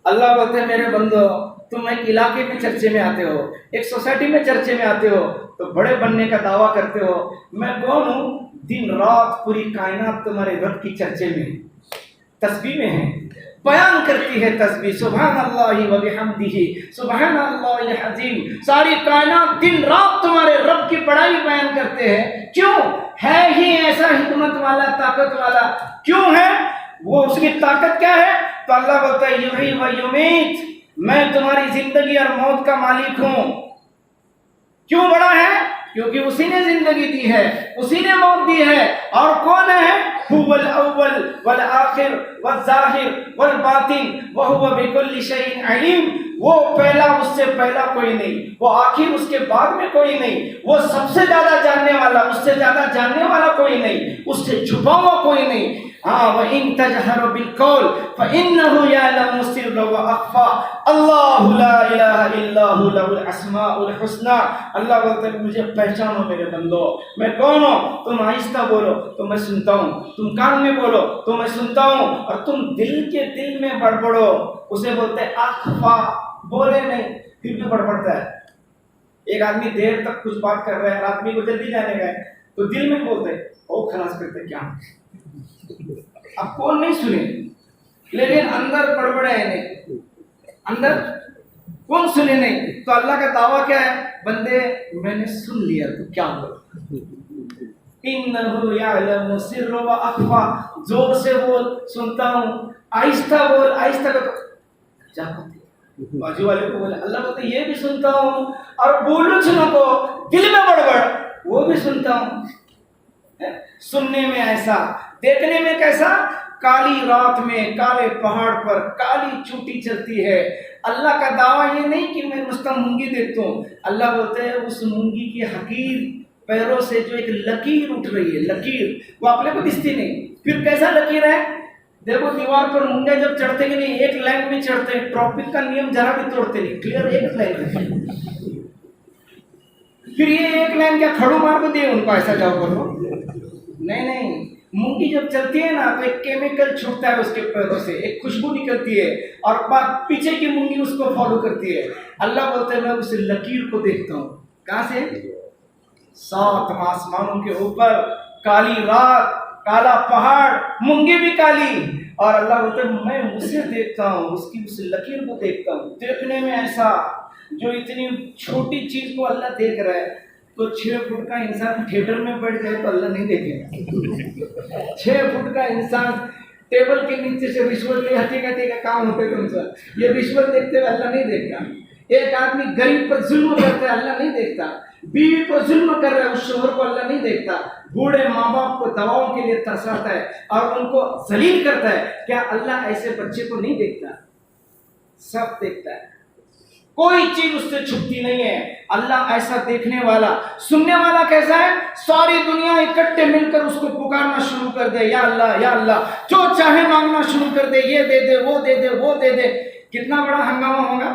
اللہ بولتے ہیں میرے بندو تم ایک علاقے میں چرچے میں آتے ہو، ایک سوسائٹی میں چرچے میں آتے ہو، تو بڑے بننے کا دعویٰ کرتے ہو، میں کون ہوں؟ دن رات پوری کائنات تمہارے رب کی چرچے میں تسبیح میں ہے، بیان کرتی ہے تسبیح، سبحان اللہ و بحمدہ سبحان اللہ العظیم، ساری کائنات دن رات تمہارے رب کی بڑائی بیان کرتے ہیں۔ کیوں؟ ہے ہی ایسا حکمت والا، طاقت والا۔ کیوں ہے وہ؟ اس کی طاقت کیا ہے؟ تو اللہ بولتا ہے یحیی و یمیت، میں تمہاری زندگی اور موت کا مالک ہوں۔ کیوں بڑا ہے؟ کیونکہ اسی نے زندگی دی ہے، اسی نے موت دی ہے، اور کون ہے؟ هو الاول والآخر والظاہر والباطن وهو بكل شيء علیم، وہ پہلا اس سے پہلا کوئی نہیں، وہ آخر اس کے بعد میں کوئی نہیں، وہ سب سے زیادہ جاننے والا، اس سے زیادہ جاننے والا کوئی نہیں، اس سے چھپا ہوا کوئی نہیں۔ ہاں وَإِن تَجْهَرْ بِالْقَوْلِ فَإِنَّهُ يَعْلَمُ السِّرَّ وَأَخْفَى، اخفا اللہ لا الہ الا هو له الاسماء الحسنى. اللہ بولتے ہیں مجھے پہچانو میرے بندو، میں کون ہوں. تم آہستہ بولو تو میں سنتا ہوں، تم کان میں بولو تو میں سنتا ہوں، اور تم دل میں بڑبڑو. اسے بولتے ہیں اخفا. بولے نہیں پھر بھی بڑبڑتا ہے. ایک آدمی دیر تک کچھ بات کر رہا ہے، آدمی کو جلدی جانے گئے تو دل میں بولتے او خلاص کرتے کیا. اب کون نہیں سنے، لیکن اندر بڑبڑے ہیں نہیں، اندر کون سنے نہیں. تو اللہ کا دعویٰ کیا ہے، بندے میں نے سن لیا تو کیا ہو. انہ یعلم سر و اخفا. زور سے بول سنتا ہوں، آہستہ بول آہستہ کر کیا ہوتی. بازو والے کو بولے اللہ بولتے یہ بھی سنتا ہوں، اور بولو سنو کو دل میں بڑبڑ وہ بھی سنتا ہوں. سننے میں ایسا، دیکھنے میں کیسا، کالی رات میں کالے پہاڑ پر کالی چوٹی چلتی ہے. اللہ کا دعویٰ یہ نہیں کہ میں مستم مونگی دیکھتا ہوں. اللہ بولتے ہیں اس مونگی کی حقیر پیروں سے جو ایک لکیر اٹھ رہی ہے، لکیر وہ اپنے کو دستی نہیں. پھر کیسا لکیر ہے، دیکھو دیوار پر مونگے جب چڑھتے کہ نہیں ایک لائن میں چڑھتے ہیں، ٹرافک کا نیم ذرا بھی توڑتے نہیں، کلیئر ایک لائن میں. پھر یہ ایک لائن کیا کھڑو مار کو دے ان کو ایسا جاؤ کرو. نہیں، مونگی جب چلتی ہے نا تو ایک کیمیکل چھوٹتا ہے اس کے پیروں سے، ایک خوشبو نکلتی ہے، اور پیچھے کی مونگی اس کو فالو کرتی ہے. اللہ بولتے ہیں میں اس لکیر کو دیکھتا ہوں. کہاں سے، 7 آسمانوں کے اوپر کالی رات، کالا پہاڑ، مونگی بھی کالی، اور اللہ بولتے ہیں میں اسے دیکھتا ہوں، اس کی اس لکیر کو دیکھتا ہوں. دیکھنے میں ایسا، جو اتنی چھوٹی چیز کو اللہ دیکھ رہا ہے. تو 6 فٹ کا انسان تھیٹر میں بیٹھ جائے تو اللہ نہیں دیکھے گا. 6 فٹ کا انسان ٹیبل کے نیچے سے رشوت لے، ہٹی کا کام ہوتے تم سے، یہ رشوت دیکھتے ہوئے اللہ نہیں دیکھتا. ایک آدمی غریب پر ظلم کرتا ہے اللہ نہیں دیکھتا. بیوی پر ظلم کر رہا ہے اس شوہر کو اللہ نہیں دیکھتا. بوڑھے ماں باپ کو دواؤں کے لیے ترساتا ہے اور ان کو ذلیل کرتا ہے، کیا اللہ ایسے بچے کو نہیں دیکھتا؟ سب دیکھتا ہے، کوئی چیز اس سے چھپتی نہیں ہے. اللہ ایسا دیکھنے والا. سننے والا کیسا ہے، ساری دنیا اکٹھے مل کر اس کو پکارنا شروع کر دے، یا اللہ یا اللہ، جو چاہے مانگنا شروع کر دے، یہ دے دے وہ دے دے وہ دے دے. کتنا بڑا ہنگامہ ہوگا،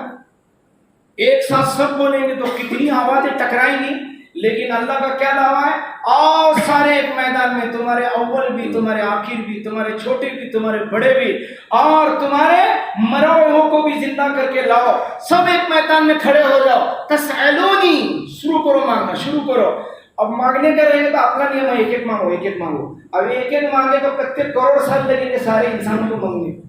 ایک ساتھ سب بولیں گے تو کتنی آوازیں ٹکرائیں گی. لیکن اللہ کا کیا دعویٰ ہے، آؤ سارے ایک میدان میں، تمہارے اول بھی، تمہارے آخر بھی، تمہارے چھوٹے بھی، تمہارے بڑے بھی، اور تمہارے مرے ہوئے کو بھی زندہ کر کے لاؤ. سب ایک میدان میں کھڑے ہو جاؤ. تسألونی، شروع کرو مانگنا، شروع کرو. اب مانگنے کا رہے گا تو اپنا نیم ہے، ایک ایک مانگو ایک ایک مانگو. اب ایک ایک مانگے تو کتنے کروڑ سال لگیں گے سارے انسانوں کو مانگنے.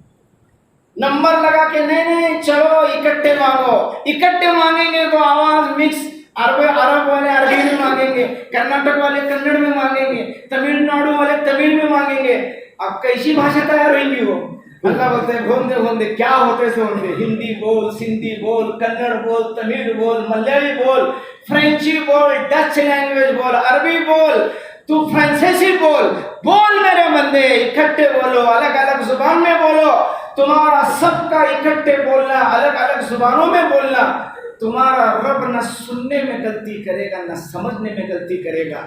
نمبر لگا کے نہیں، چلو اکٹھے مانگو. اکٹھے مانگیں گے تو آواز مکس، عرب والے عربی میں مانگیں گے، کرناٹک والے کنڑ میں مانگیں گے، تمل ناڈو والے تمل میں مانگیں گے. اب کیسی بھاشا تیار ہوئی گی وہ. اللہ بولتے ہیں گھوندے کیا ہوتے سے ہوندے، ہندی بول، سندھی بول، کنڑ بول، تمل بول، ملیالی بول، فرینچی بول، ڈچ لینگویج بول، عربی بول، تو فرانسیسی بول میرے بندے، اکٹھے بولو، الگ الگ زبان میں بولو. تمہارا سب کا اکٹھے بولنا، الگ الگ زبانوں میں بولنا. تمہارا رب نہ سننے میں غلطی کرے گا، نہ سمجھنے میں غلطی کرے گا،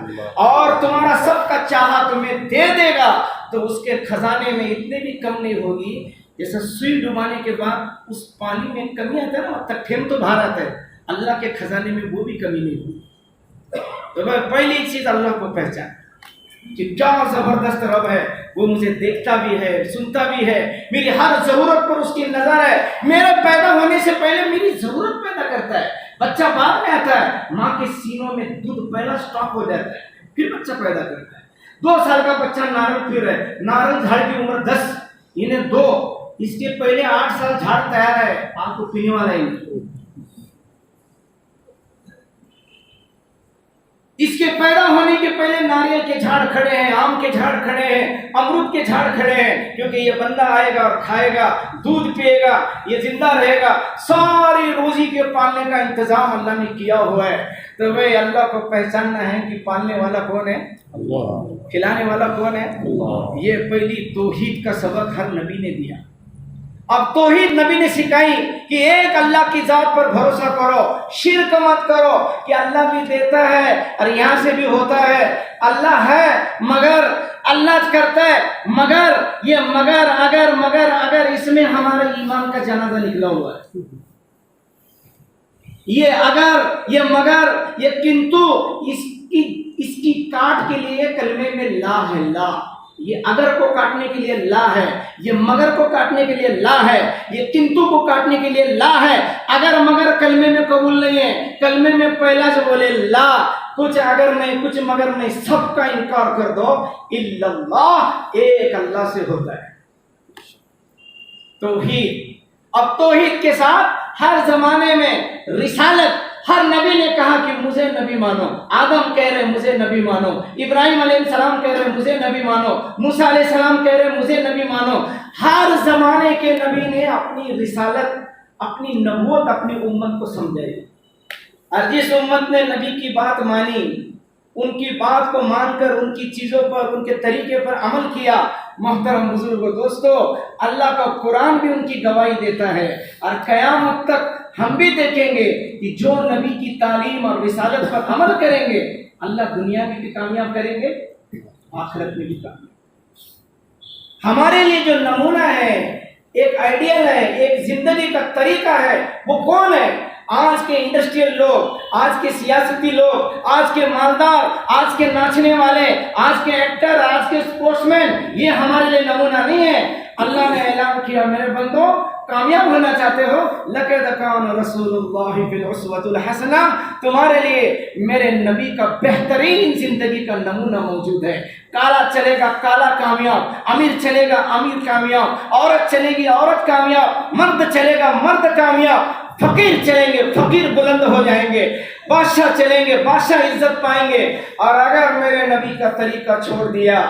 اور تمہارا سب کا چاہا تمہیں دے دے گا. تو اس کے خزانے میں اتنے بھی کم نہیں ہوگی. جیسے سوئی ڈبانے کے بعد اس پانی میں کمی آتا ہے نا، تک ٹھیم تو باہر آتا ہے، اللہ کے خزانے میں وہ بھی کمی نہیں ہوگی. تو میں پہلی چیز اللہ کو پہچان کہ کیا زبردست رب ہے. وہ مجھے دیکھتا بھی ہے، سنتا بھی ہے، میری ہر ضرورت پر اس کی نظر ہے. میرے پیدا ہونے سے پہلے میری ضرورت پیدا کرتا ہے. بچہ بعد میں آتا ہے، ماں کے سینوں میں دودھ پہلا سٹاک ہو جاتا ہے، پھر بچہ پیدا کرتا ہے. 2 سال کا بچہ نارنج پھر ہے، نارنج جھاڑ کی عمر 10، انہیں 2، اس کے پہلے 8 سال جھاڑ تیار ہے، آپ کو پینے والا ہی نہیں. اس کے پیدا ہونے کے پہلے ناریل کے جھاڑ کھڑے ہیں، آم کے جھاڑ کھڑے ہیں، امرود کے جھاڑ کھڑے ہیں، کیونکہ یہ بندہ آئے گا اور کھائے گا، دودھ پیے گا، یہ زندہ رہے گا. ساری روزی کے پالنے کا انتظام اللہ نے کیا ہوا ہے. تو بھائی اللہ کو پہچاننا ہے کہ پالنے والا کون ہے، اللہ. کھلانے والا کون ہے، اللہ. یہ پہلی توحید کا سبق ہر نبی نے دیا. اب توحید نبی نے سکھائی کہ ایک اللہ کی ذات پر بھروسہ کرو، شرک مت کرو، کہ اللہ بھی دیتا ہے اور یہاں سے بھی ہوتا ہے. اللہ ہے مگر اللہ کرتا ہے مگر یہ مگر اس میں ہمارا ایمان کا جنازہ نکلا ہوا ہے. یہ اگر یہ مگر یہ کنتو اس کی کاٹ کے لیے کلمے میں لا ہے. لا یہ اگر کو کاٹنے کے لیے لا ہے, یہ مگر کو کاٹنے کے لیے لا ہے, یہ کنتو کو کاٹنے کے لیے لا ہے. اگر مگر کلمے میں قبول نہیں ہے, کلمے میں پہلا سے بولے لا, کچھ اگر نہیں کچھ مگر نہیں, سب کا انکار کر دو. الا اللہ, ایک اللہ سے ہوتا ہے توحید. اب توحید کے ساتھ ہر زمانے میں رسالت, ہر نبی نے کہا کہ مجھے نبی مانو. آدم کہہ رہے مجھے نبی مانو, ابراہیم علیہ السلام کہہ رہے مجھے نبی مانو, موسیٰ علیہ السلام کہہ رہے مجھے نبی مانو. ہر زمانے کے نبی نے اپنی رسالت, اپنی نبوت اپنی امت کو سمجھائی. اور جس امت نے نبی کی بات مانی, ان کی بات کو مان کر ان کی چیزوں پر, ان کے طریقے پر عمل کیا, محترم بزرگوں دوستو, اللہ کا قرآن بھی ان کی گواہی دیتا ہے. اور قیامت تک ہم بھی دیکھیں گے کہ جو نبی کی تعلیم اور رسالت پر عمل کریں گے, اللہ دنیا میں بھی کامیاب کریں گے, آخرت میں بھی کامیاب. ہمارے لیے جو نمونہ ہے, ایک آئیڈیل ہے, ایک زندگی کا طریقہ ہے, وہ کون ہے؟ آج کے انڈسٹریل لوگ, آج کے سیاسی لوگ, آج کے مالدار, آج کے ناچنے والے, آج کے ایکٹر, آج کے اسپورٹس مین, یہ ہمارے لیے نمونہ نہیں ہے. اللہ نے اعلان کیا, میرے بندو کامیاب ہونا چاہتے ہو, لقد کان رسول اللہ فی الاسوۃ الحسنہ, تمہارے لیے میرے نبی کا بہترین زندگی کا نمونہ موجود ہے. کالا چلے گا کالا کامیاب, امیر چلے گا امیر کامیاب, عورت چلے گی عورت کامیاب, مرد چلے گا مرد کامیاب, فقیر چلیں گے فقیر بلند ہو جائیں گے, بادشاہ چلیں گے بادشاہ عزت پائیں گے. اور اگر میرے نبی کا طریقہ چھوڑ دیا,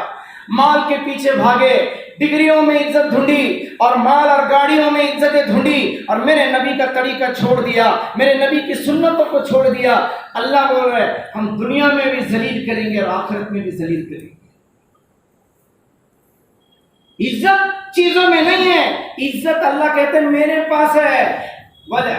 مال کے پیچھے بھاگے, ڈگریوں میں عزت ڈھونڈی اور مال اور گاڑیوں میں عزتیں ڈھونڈی, اور میرے نبی کا طریقہ چھوڑ دیا, میرے نبی کی سنتوں کو چھوڑ دیا, اللہ بول رہے ہم دنیا میں بھی ذلیل کریں گے اور آخرت میں بھی ذلیل کریں گے. عزت چیزوں میں نہیں ہے, عزت اللہ کہتے ہیں میرے پاس ہے. ولا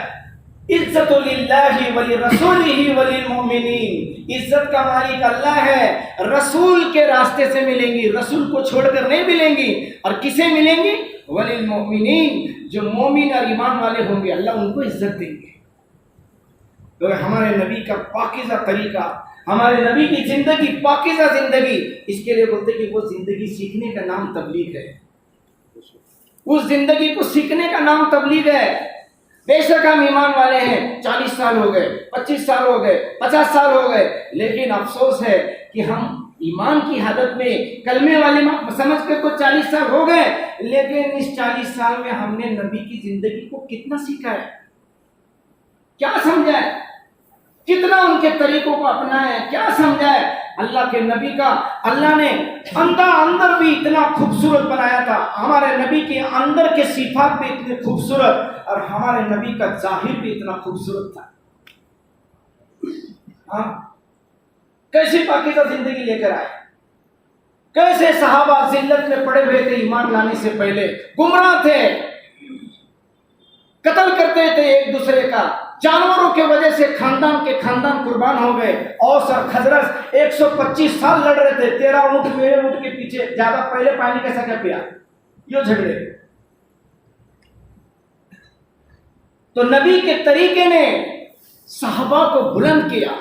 عزت للہ ولرسولہ وللمؤمنین, عزت کا مالک اللہ ہے, رسول کے راستے سے ملیں گی, رسول کو چھوڑ کر نہیں ملیں گی. اور کسے ملیں گی؟ وللمؤمنین, جو مومن اور ایمان والے ہوں گے اللہ ان کو عزت دیں گے. تو ہمارے نبی کا پاکیزہ طریقہ, ہمارے نبی کی زندگی پاکیزہ زندگی, اس کے لیے بولتے کہ وہ زندگی سیکھنے کا نام تبلیغ ہے. اس زندگی کو سیکھنے کا نام تبلیغ ہے. بے شک ہم ایمان والے ہیں, 40 سال ہو گئے, 25 سال ہو گئے, 50 سال ہو گئے, لیکن افسوس ہے کہ ہم ایمان کی حالت میں کلمے والے سمجھ کر تو 40 سال ہو گئے, لیکن اس 40 سال میں ہم نے نبی کی زندگی کو کتنا سیکھا ہے, کیا سمجھا ہے, کتنا ان کے طریقوں کو اپنایا ہے, کیا سمجھا ہے. اللہ کے نبی کا اللہ نے اندر بھی اتنا خوبصورت بنایا تھا, ہمارے نبی کے اندر کے صفات بھی اتنے خوبصورت, اور ہمارے نبی کا ظاہر بھی اتنا خوبصورت تھا. ہاں, کیسی پاکیزہ زندگی لے کر آئے, کیسے صحابہ ذلت میں پڑے ہوئے تھے, ایمان لانے سے پہلے گمراہ تھے, قتل کرتے تھے ایک دوسرے کا, جانوروں کی وجہ سے خاندان کے خاندان قربان ہو گئے. اوس اور خزرج 125 سال لڑ رہے تھے, 13 اونٹ میرے اونٹ کے پیچھے, زیادہ پہلے پانی کیسا کیا پیا, یہ جھگڑے. تو نبی کے طریقے نے صحابہ کو بلند کیا,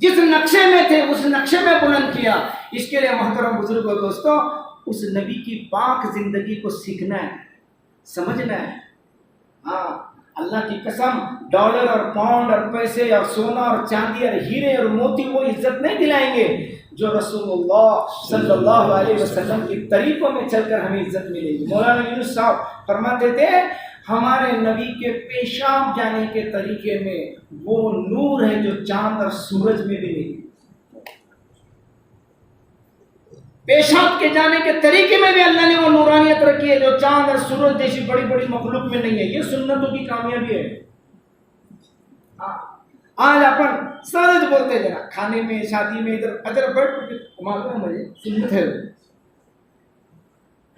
جس نقشے میں تھے اس نقشے میں بلند کیا. اس کے لیے محترم بزرگوں دوستو, اس نبی کی پاک زندگی کو سیکھنا ہے, سمجھنا ہے. ہاں, اللہ کی قسم, ڈالر اور پاؤنڈ اور پیسے اور سونا اور چاندی اور ہیرے اور موتی وہ عزت نہیں دلائیں گے جو رسول اللہ صلی اللہ علیہ وسلم کے طریقوں میں چل کر ہمیں عزت ملے گی. مولانا یونس صاحب فرماتے تھے ہمارے نبی کے پیشاب جانے کے طریقے میں وہ نور ہے جو چاند اور سورج میں بھی نہیں. پیشاب کے جانے کے طریقے میں بھی اللہ نے وہ نورانیت رکھی ہے جو چاند اور سورج جیسی بڑی بڑی مخلوق میں نہیں ہے. یہ سنتوں کی کامیابی ہے. آج اپن سرج بولتے ہیں جنا, کھانے میں شادی میں ادھر ادھر بیٹھ معلوم ہے مجھے سنت ہے,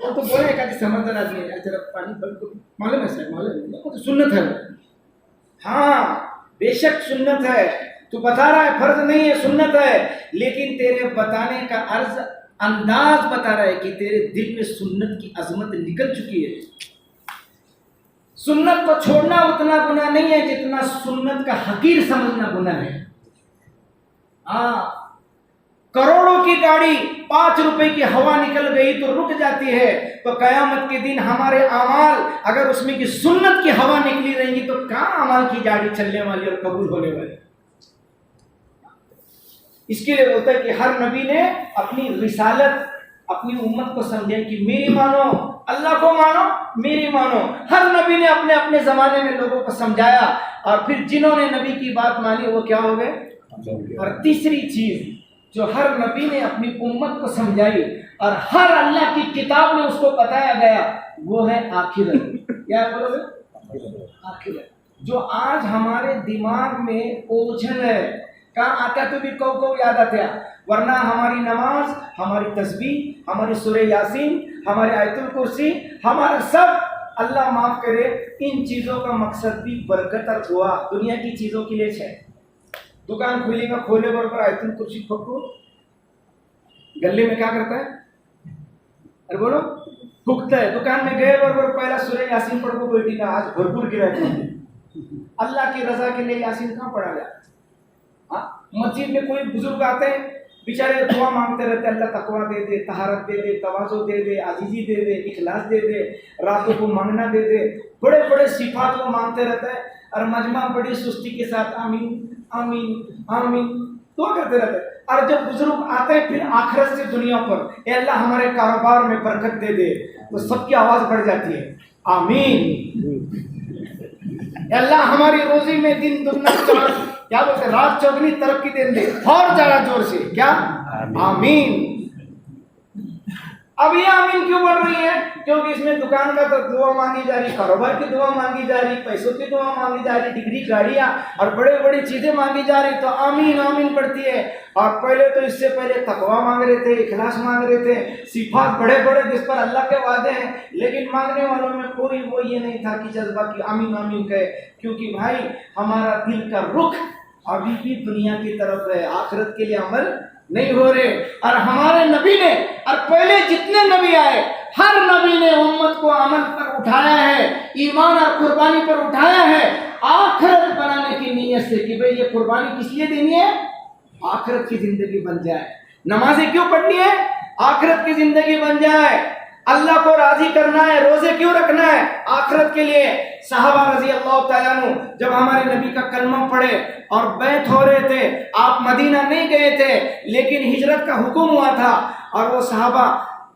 وہ تو بولے کہ سمجھدار آدمی ہے, ذرا پانی معلوم ہے سر, معلوم ہے وہ تو سنت ہے. ہاں بے شک سنت ہے, تو بتا رہا ہے فرض نہیں ہے سنت ہے, لیکن تیرے بتانے کا انداز بتا رہا ہے کہ تیرے دل میں سنت کی عظمت نکل چکی ہے. سنت کو چھوڑنا اتنا گناہ نہیں ہے جتنا سنت کا حقیر سمجھنا گناہ ہے. کروڑوں کی گاڑی 5 روپے کی ہوا نکل گئی تو رک جاتی ہے، تو قیامت کے دن ہمارے اعمال اگر اس میں کی سنت کی ہوا نکلی رہیں گی تو کہاں اعمال کی گاڑی چلنے والی اور قبول ہونے والی. اس کے لیے ہوتا ہے کہ ہر نبی نے اپنی رسالت اپنی امت کو سمجھا کہ میری مانو، اللہ کو مانو، میری مانو. ہر نبی نے اپنے اپنے زمانے میں لوگوں کو سمجھایا، اور پھر جنہوں نے نبی کی بات مانی وہ کیا ہو گئے. اور تیسری چیز جو ہر نبی نے اپنی امت کو سمجھائی اور ہر اللہ کی کتاب میں اس کو بتایا گیا وہ ہے آخرت. کیا بولو گے؟ آخرت. جو آج ہمارے دماغ میں اوجھل ہے، کہاں آتا تو بھی کو یاد آتا، ورنہ ہماری نماز، ہماری تسبیح، ہماری سورہ یاسین، ہماری آیت الکرسی، ہمارا سب اللہ معاف کرے ان چیزوں کا مقصد بھی برکت اور دعا دنیا کی چیزوں کے لیے ہے. دکان کھولے گا، کھولے برابر آیت الکرسی پھکو، گلے میں کیا کرتا ہے؟ ارے بولو، پھکتا ہے. دکان میں گئے برابر پہلا سورہ یاسین پڑھ کو بیٹی کا آج بھرپور گرا ہے. اللہ کی رضا کے لیے یاسین کہاں پڑھا جائے؟ مسجد میں کوئی بزرگ آتے ہیں بیچارے دعا مانگتے رہتے، اللہ تقویٰ دے دے، طہارت دے دے، تواضع دے دے، عاجزی دے دے، اخلاص دے دے، راتوں کو مانگنا دے دے، بڑے بڑے صفات کو مانگتے رہتا ہے، اور مجمع بڑی سستی کے ساتھ آمین آمین آمین دعا کرتے رہتے ہیں. اور جب بزرگ آتے ہیں پھر آخرت سے دنیا پر، اے اللہ ہمارے کاروبار میں برکت دے دے، تو سب کی آواز بڑھ جاتی ہے آمین. اے اللہ ہماری روزی میں دن دگنا کیا بولتے ہیں، رات چوگنی ترقی دے دے، اور زیادہ زور سے کیا آمین. اب یہ آمین کیوں بڑھ رہی ہے؟ کیونکہ اس میں دکان کا دعا مانگی جا رہی، کاروبار کی دعا مانگی جا رہی، پیسوں کی دعا مانگی جا رہی، ڈگری گاڑیاں اور بڑے بڑی چیزیں مانگی جا رہی، تو آمین آمین پڑتی ہے. اور پہلے تو اس سے پہلے تقویٰ مانگ رہے تھے، اخلاص مانگ رہے تھے، صفات بڑے بڑے جس پر اللہ کے وعدے ہیں، لیکن مانگنے والوں میں کوئی وہ یہ نہیں تھا کہ جذبہ کی آمین آمین کہے. کیونکہ بھائی ہمارا دل کا رخ ابھی بھی دنیا کی طرف ہے، آخرت کے لیے عمل نہیں ہو رہے. اور ہمارے نبی نے اور پہلے جتنے نبی آئے ہر نبی نے امت کو عمل پر اٹھایا ہے، ایمان اور قربانی پر اٹھایا ہے، آخرت بنانے کی نیت سے کہ بھئی یہ قربانی کس لیے دینی ہے؟ آخرت کی زندگی بن جائے. نمازیں کیوں پڑھنی ہے؟ آخرت کی زندگی بن جائے. اللہ کو راضی کرنا ہے، روزے کیوں رکھنا ہے؟ آخرت کے لیے. صحابہ رضی اللہ تعالیٰ عنہ جب ہمارے نبی کا کلمہ پڑھے اور بیعت ہو رہے تھے، آپ مدینہ نہیں گئے تھے لیکن ہجرت کا حکم ہوا تھا، اور وہ صحابہ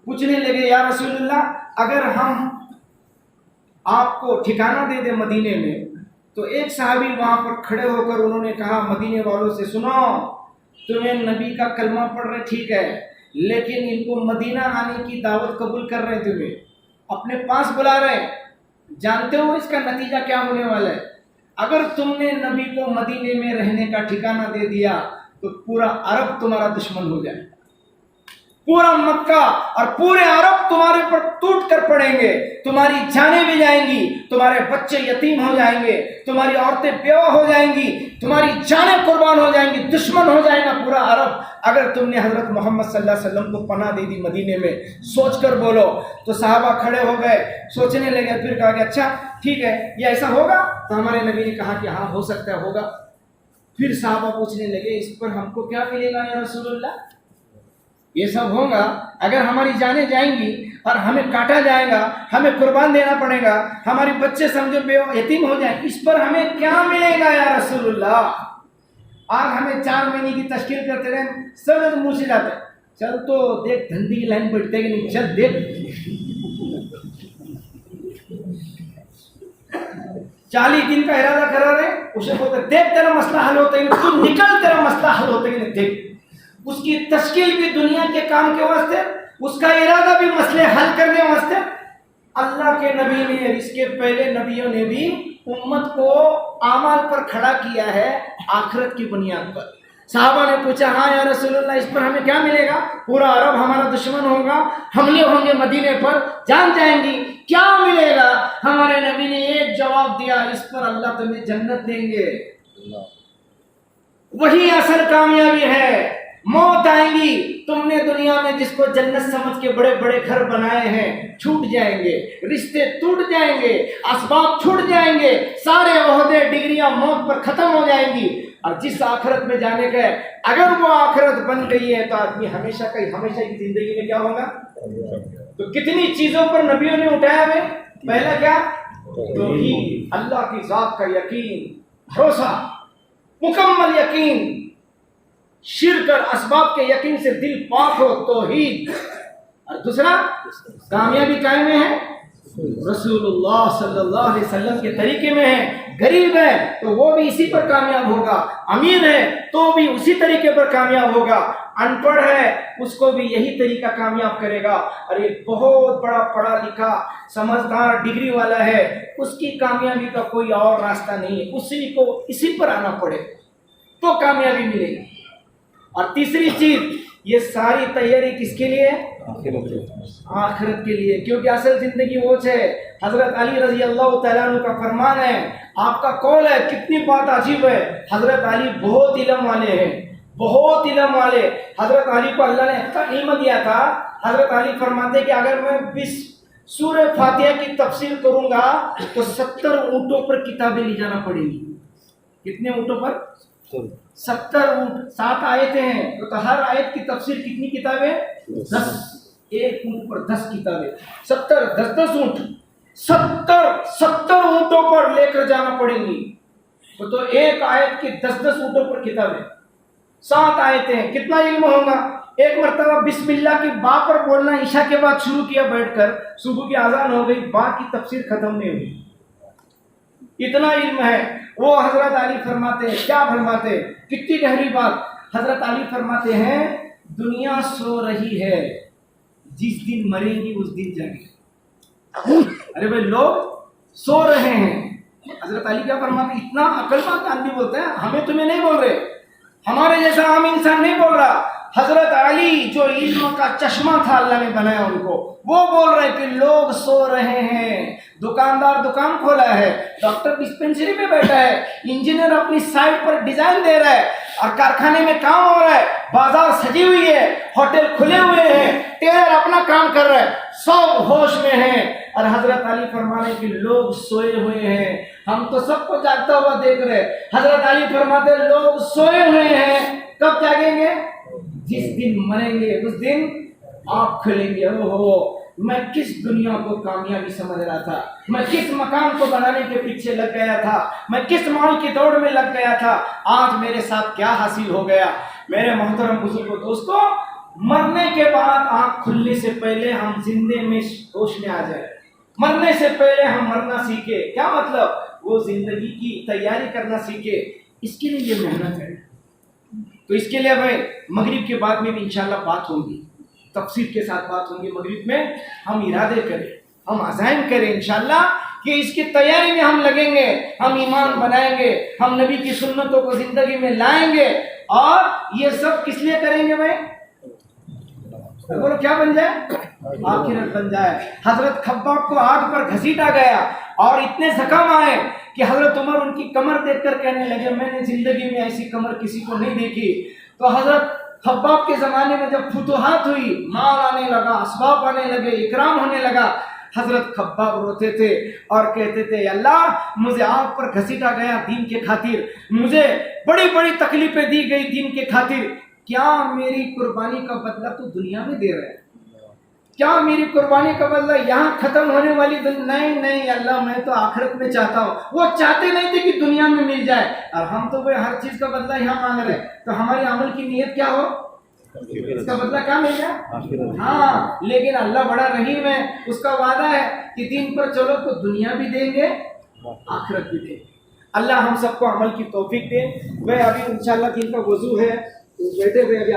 پوچھنے لگے یا رسول اللہ اگر ہم آپ کو ٹھکانہ دے دیں مدینے میں، تو ایک صحابی وہاں پر کھڑے ہو کر انہوں نے کہا مدینے والوں سے، سنو تمہیں نبی کا کلمہ پڑھ رہے ٹھیک ہے، لیکن ان کو مدینہ آنے کی دعوت قبول کر رہے، تمہیں اپنے پاس بلا رہے، جانتے ہو اس کا نتیجہ کیا ہونے والا ہے؟ اگر تم نے نبی کو مدینے میں رہنے کا ٹھکانہ دے دیا تو پورا عرب تمہارا دشمن ہو جائے، پورا مکہ اور پورے عرب تمہارے پر ٹوٹ کر پڑیں گے، تمہاری جانیں بھی جائیں گی، تمہارے بچے یتیم ہو جائیں گے، تمہاری عورتیں بیوہ ہو جائیں گی، تمہاری جانیں قربان ہو جائیں گی، دشمن ہو جائے گا پورا عرب اگر تم نے حضرت محمد صلی اللہ علیہ وسلم کو پناہ دے دی مدینے میں. سوچ کر بولو. تو صحابہ کھڑے ہو گئے، سوچنے لگے، پھر کہا کہ اچھا ٹھیک ہے یہ ایسا ہوگا؟ تو ہمارے نبی نے کہا کہ ہاں ہو سکتا ہے، ہوگا. پھر صحابہ پوچھنے لگے اس پر ہم کو کیا ملے گا یا رسول اللہ؟ یہ سب ہوگا اگر ہماری جانیں جائیں گی اور ہمیں کاٹا جائے گا، ہمیں قربان دینا پڑے گا، ہمارے بچے سمجھو بے یتیم ہو جائیں، اس پر ہمیں کیا ملے گا یا رسول اللہ؟ آج ہمیں 4 مہینے کی تشکیل کرتے رہے، سب منہ سے جاتے چل تو دیکھ دھندی کی لائن بیٹھتے کہ نہیں، چل دیکھ 40 دن کا ارادہ کرا رہے، اسے بولتے دیکھ تیرا مسئلہ حل ہوتا ہے، تو نکل تیرا مسئلہ حل ہوتا ہے کہ نہیں، دیکھ. اس کی تشکیل بھی دنیا کے کام کے واسطے، اس کا ارادہ بھی مسئلے حل کرنے واسطے. اللہ کے نبی نے، اس کے پہلے نبیوں نے بھی امت کو اعمال پر کھڑا کیا ہے آخرت کی بنیاد پر. صحابہ نے پوچھا ہاں یا رسول اللہ اس پر ہمیں کیا ملے گا؟ پورا عرب ہمارا دشمن ہوگا، حملے ہوں گے مدینے پر، جان جائیں گی، کیا ملے گا؟ ہمارے نبی نے ایک جواب دیا، اس پر اللہ تمہیں جنت دیں گے. وہی اصل کامیابی ہے. موت آئیں گی، تم نے دنیا میں جس کو جنت سمجھ کے بڑے بڑے گھر بنائے ہیں چھوٹ جائیں گے، رشتے ٹوٹ جائیں گے، اسباب چھوٹ جائیں گے، سارے عہدے ڈگریاں موت پر ختم ہو جائیں گی، اور جس آخرت میں جانے کا ہے اگر وہ آخرت بن گئی ہے تو آدمی ہمیشہ کی زندگی میں کیا ہوگا؟ تو کتنی چیزوں پر نبیوں نے اٹھایا ہے، پہلا کیا؟ توحید، اللہ کی ذات کا یقین، بھروسہ، مکمل یقین، شرک اور اسباب کے یقین سے دل پاک ہو، توحید، اور دوسرا کامیابی قائم میں ہے رسول اللہ صلی اللہ علیہ وسلم کے طریقے میں ہے، غریب ہے تو وہ بھی اسی پر کامیاب ہوگا، امیر ہے تو بھی اسی طریقے پر کامیاب ہوگا، ان پڑھ ہے اس کو بھی یہی طریقہ کامیاب کرے گا، اور ایک بہت بڑا پڑھا لکھا سمجھدار ڈگری والا ہے اس کی کامیابی کا کوئی اور راستہ نہیں ہے، اسی کو اسی پر آنا پڑے تو کامیابی ملے گی۔ اور تیسری چیز، یہ ساری تیاری کس کے لیے؟ آخرت کے لیے، کیونکہ اصل زندگی وہ ہے۔ حضرت علی رضی اللہ تعالیٰ عنہ کا فرمان ہے، آپ کا قول ہے، کتنی بات عجیب ہے، حضرت علی بہت علم والے ہیں، بہت علم والے۔ حضرت علی کو اللہ نے اتنا علم دیا تھا، حضرت علی فرماتے کہ اگر میں 20 سورہ فاتحہ کی تفسیر کروں گا تو 70 اونٹوں پر کتابیں لے جانا پڑیں گی۔ کتنے اونٹوں پر؟ 70 اونٹ، 7 آیتیں ہیں تو ہر آیت کی تفسیر کتنی کتابیں؟ 10، ایک اونٹ پر 10 کتابیں، 70، 10 اونٹ، 70 اونٹوں پر لے کر جانا پڑیں گی، تو ایک آیت کی 10 اونٹوں پر کتابیں، 7 آیتیں، کتنا علم ہوگا؟ ایک مرتبہ بسم اللہ کی با پر بولنا عشاء کے بعد شروع کیا بیٹھ کر، صبح کی اذان ہو گئی، با کی تفسیر ختم نہیں ہوئی، اتنا علم ہے۔ وہ حضرت علی فرماتے ہیں، کیا فرماتے ہیں، کتنی گہری بات، حضرت علی فرماتے ہیں دنیا سو رہی ہے، جس دن مریں گی اس دن جگیں۔ ارے بھائی لوگ سو رہے ہیں، حضرت علی کیا فرماتے ہیں، اتنا عقل مند آدمی بولتے ہیں، ہمیں تمہیں نہیں بول رہے، ہمارے جیسا عام انسان نہیں بول رہا، حضرت علی جو علم کا چشمہ تھا اللہ نے بنایا ان کو، وہ بول رہے کہ لوگ سو رہے ہیں، دکاندار دکان کھولا ہے، ڈاکٹر ڈسپینسری میں بیٹھا ہے، انجینئر اپنی سائٹ پر ڈیزائن دے رہا ہے، اور کارخانے میں کام ہو رہا ہے، بازار سجی ہوئی ہے، ہوٹل کھلے ہوئے ہیں، ٹیلر اپنا کام کر رہا ہے، سب ہوش میں ہیں، اور حضرت علی فرمانے کہ لوگ سوئے ہوئے ہیں، ہم تو سب کو جاگتا ہوا دیکھ رہے۔ حضرت علی فرماتے لوگ سوئے ہوئے ہیں، کب جاگیں گے؟ جس دن مریں گے اس دن آپ کھلیں گے۔ میں کس دنیا کو کامیابی سمجھ رہا تھا، میں کس مقام کو بنانے کے پیچھے لگ گیا تھا، میں کس مال کی دوڑ میں لگ گیا تھا، آج میرے ساتھ کیا حاصل ہو گیا۔ میرے محترم بزرگوں، دوستوں، مرنے کے بعد آنکھ کھلنے سے پہلے ہم زندے میں ہوش میں آ جائیں، مرنے سے پہلے ہم مرنا سیکھے۔ کیا مطلب؟ وہ زندگی کی تیاری کرنا سیکھے، اس کے لیے یہ محنت ہے۔ تو اس کے لیے بھائی مغرب کے بعد میں بھی انشاءاللہ بات ہوگی، تفصیل کے ساتھ بات ہوگی۔ مغرب میں ہم ارادے کریں، ہم عزائم کریں انشاءاللہ کہ اس کی تیاری میں ہم لگیں گے، ہم ایمان بنائیں گے، ہم نبی کی سنتوں کو زندگی میں لائیں گے، اور یہ سب کس لیے کریں گے بھائی؟ بولو کیا بن جائے؟ آخرت بن جائے۔ حضرت خباب کو آگ پر گھسیٹا گیا اور اتنے زخم آئے کہ حضرت عمر ان کی کمر دیکھ کر کہنے لگے میں نے زندگی میں ایسی کمر کسی کو نہیں دیکھی۔ تو حضرت خباب کے زمانے میں جب فتوحات ہوئی، مال آنے لگا، اسباب آنے لگے، اکرام ہونے لگا، حضرت خباب روتے تھے اور کہتے تھے اللہ مجھے آگ پر گھسیٹا گیا دین کے خاطر، مجھے بڑی بڑی تکلیفیں دی گئی دین کے خاطر، کیا میری قربانی کا بدلہ تو دنیا میں دے رہا ہے؟ کیا میری قربانی کا بدلہ یہاں ختم ہونے والی نہیں اللہ میں تو آخرت میں چاہتا ہوں۔ وہ چاہتے نہیں تھے کہ دنیا میں مل جائے، اور ہم تو ہر چیز کا بدلہ یہاں مانگ رہے ہیں، تو ہماری عمل کی نیت کیا ہو؟ اس کا بدلہ کیا مل جائے؟ ہاں، لیکن اللہ بڑا رحیم ہے، اس کا وعدہ ہے کہ دین پر چلو تو دنیا بھی دیں گے، آخرت بھی دیں گے۔ اللہ ہم سب کو عمل کی توفیق دے۔ وہ ابھی انشاءاللہ دین کا وضو ہے، بیٹھے ہوئے ابھی